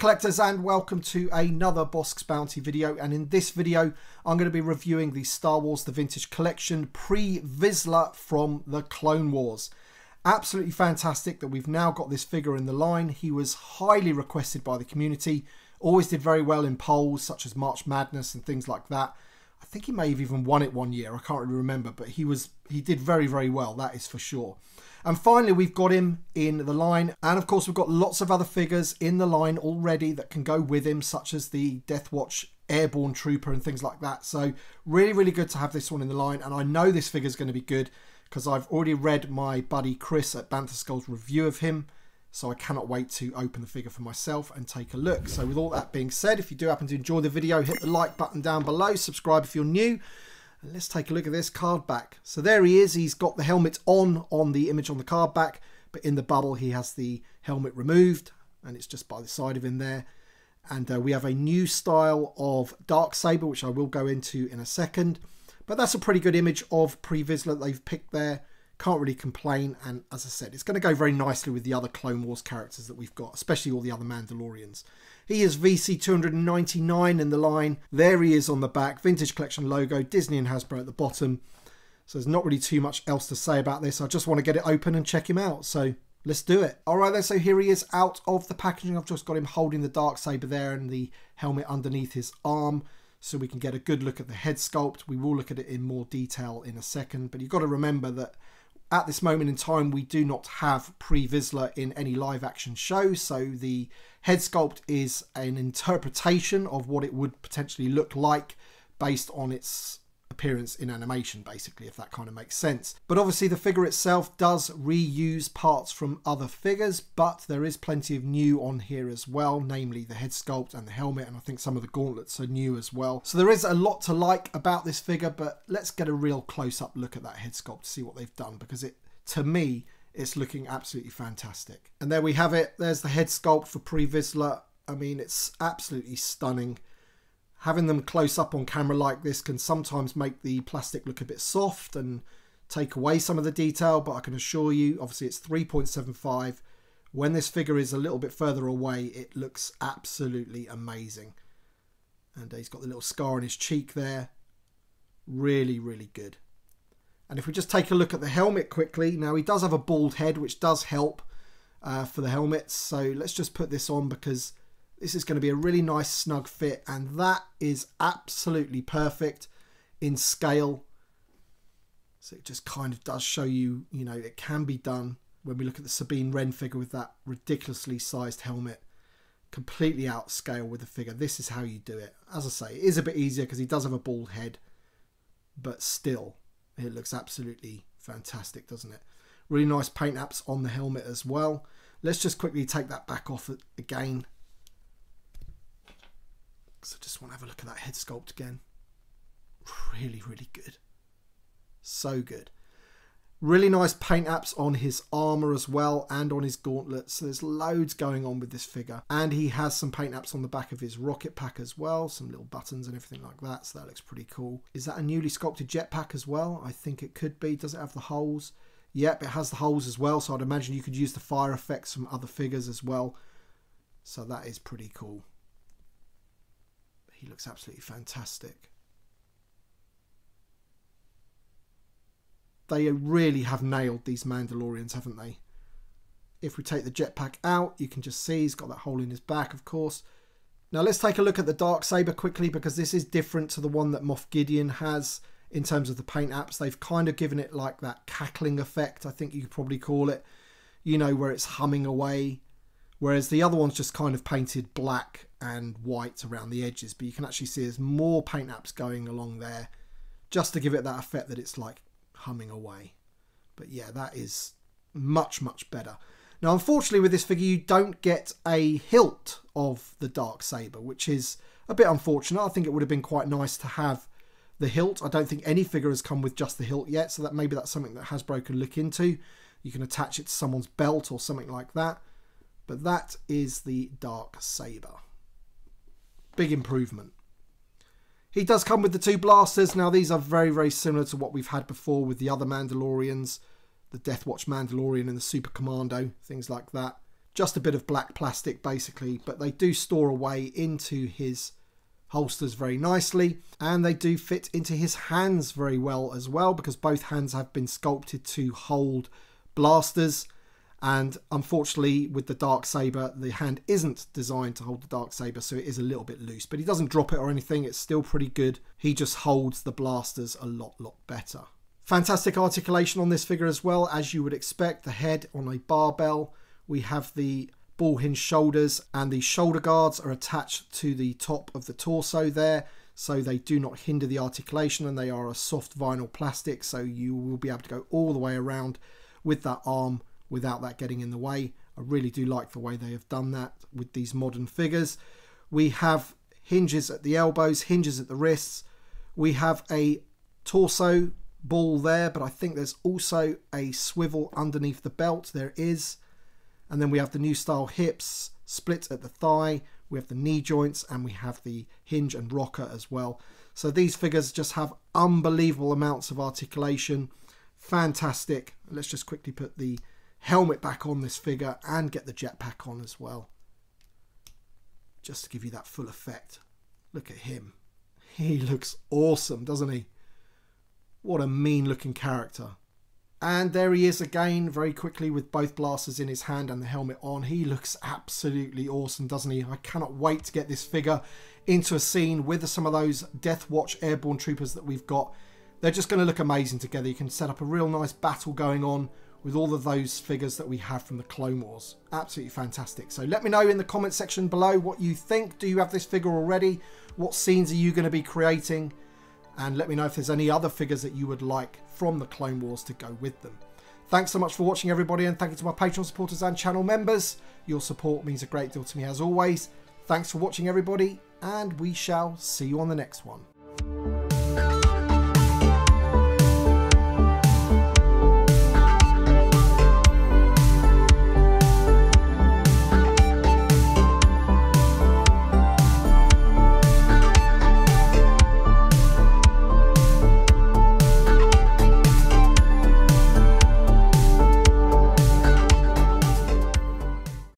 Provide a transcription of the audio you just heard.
collectors, and welcome to another Bossk's Bounty video. And in this video I'm going to be reviewing the Star Wars The Vintage Collection Pre Vizsla from the Clone Wars. Absolutely fantastic that we've now got this figure in the line. He was highly requested by the community, always did very well in polls such as March Madness and things like that. I think he may have even won it one year, I can't really remember, but he did very, very well, that is for sure. And finally, we've got him in the line. And of course, we've got lots of other figures in the line already that can go with him, such as the Death Watch Airborne Trooper and things like that. So really, really good to have this one in the line. And I know this figure is going to be good because I've already read my buddy Chris at Banter Skull's review of him. So I cannot wait to open the figure for myself and take a look. So with all that being said, if you do happen to enjoy the video, hit the like button down below, subscribe if you're new. And let's take a look at this card back. So there he is. He's got the helmet on the image on the card back, but in the bubble he has the helmet removed, and it's just by the side of him there. And we have a new style of Darksaber, which I will go into in a second. But that's a pretty good image of Pre Vizsla that they've picked there. Can't really complain, and as I said, it's going to go very nicely with the other Clone Wars characters that we've got, especially all the other Mandalorians. He is VC299 in the line. There he is on the back, Vintage Collection logo, Disney and Hasbro at the bottom. So there's not really too much else to say about this. I just want to get it open and check him out, so let's do it. Alright then, so here he is out of the packaging. I've just got him holding the Darksaber there and the helmet underneath his arm, so we can get a good look at the head sculpt. We will look at it in more detail in a second, but you've got to remember that at this moment in time, we do not have Pre Vizsla in any live action show, so the head sculpt is an interpretation of what it would potentially look like based on its appearance in animation, basically, if that kind of makes sense. But obviously the figure itself does reuse parts from other figures, but there is plenty of new on here as well, namely the head sculpt and the helmet, and I think some of the gauntlets are new as well. So there is a lot to like about this figure, but let's get a real close-up look at that head sculpt to see what they've done, because to me, it's looking absolutely fantastic. And there we have it. There's the head sculpt for Pre Vizsla. I mean, it's absolutely stunning. Having them close up on camera like this can sometimes make the plastic look a bit soft and take away some of the detail, but I can assure you, obviously it's 3.75. When this figure is a little bit further away, it looks absolutely amazing. And he's got the little scar on his cheek there. Really, really good. And if we just take a look at the helmet quickly, now he does have a bald head, which does help for the helmet. So let's just put this on because this is going to be a really nice snug fit, and that is absolutely perfect in scale. So it just kind of does show you, you know, it can be done. When we look at the Sabine Wren figure with that ridiculously sized helmet, completely out scale with the figure. This is how you do it. As I say, it is a bit easier because he does have a bald head, but still, it looks absolutely fantastic, doesn't it? Really nice paint apps on the helmet as well. Let's just quickly take that back off again. So just want to have a look at that head sculpt again. Really, really good. So good. Really nice paint apps on his armor as well and on his gauntlets. So there's loads going on with this figure. And he has some paint apps on the back of his rocket pack as well. Some little buttons and everything like that. So that looks pretty cool. Is that a newly sculpted jetpack as well? I think it could be. Does it have the holes? Yep, it has the holes as well. So I'd imagine you could use the fire effects from other figures as well. So that is pretty cool. He looks absolutely fantastic. They really have nailed these Mandalorians, haven't they? If we take the jetpack out, you can just see he's got that hole in his back, of course. Now let's take a look at the Darksaber quickly, because this is different to the one that Moff Gideon has in terms of the paint apps. They've kind of given it like that cackling effect, I think you could probably call it. You know, where it's humming away. Whereas the other one's just kind of painted black and white around the edges. But you can actually see there's more paint apps going along there just to give it that effect that it's like humming away. But yeah, that is much, much better. Now, unfortunately, with this figure, you don't get a hilt of the Darksaber, which is a bit unfortunate. I think it would have been quite nice to have the hilt. I don't think any figure has come with just the hilt yet. So that maybe that's something that Hasbro can look into. You can attach it to someone's belt or something like that. But that is the Darksaber. Big improvement. He does come with the two blasters. Now these are very, very similar to what we've had before with the other Mandalorians. The Death Watch Mandalorian and the Super Commando. Things like that. just a bit of black plastic basically, but they do store away into his holsters very nicely, and they do fit into his hands very well as well, because both hands have been sculpted to hold blasters. And unfortunately with the Darksaber, the hand isn't designed to hold the Darksaber, so it is a little bit loose, but he doesn't drop it or anything. It's still pretty good. He just holds the blasters a lot better. Fantastic articulation on this figure as well, as you would expect. The head on a barbell. We have the ball hinge shoulders, and the shoulder guards are attached to the top of the torso there, so they do not hinder the articulation, and they are a soft vinyl plastic, so you will be able to go all the way around with that arm without that getting in the way. I really do like the way they have done that with these modern figures. We have hinges at the elbows, hinges at the wrists. We have a torso ball there, but I think there's also a swivel underneath the belt. There is. And then we have the new style hips, split at the thigh. We have the knee joints, and we have the hinge and rocker as well. So these figures just have unbelievable amounts of articulation. Fantastic. Let's just quickly put the helmet back on this figure and get the jetpack on as well, just to give you that full effect. Look at him. He looks awesome, doesn't he? What a mean looking character. And there he is again, very quickly, with both blasters in his hand and the helmet on. He looks absolutely awesome, doesn't he? I cannot wait to get this figure into a scene with some of those Death Watch airborne troopers that we've got. They're just going to look amazing together. You can set up a real nice battle going on with all of those figures that we have from the Clone Wars. Absolutely fantastic. So let me know in the comment section below what you think. Do you have this figure already? What scenes are you going to be creating? And let me know if there's any other figures that you would like from the Clone Wars to go with them. Thanks so much for watching, everybody, and thank you to my Patreon supporters and channel members. Your support means a great deal to me as always. Thanks for watching, everybody, and we shall see you on the next one.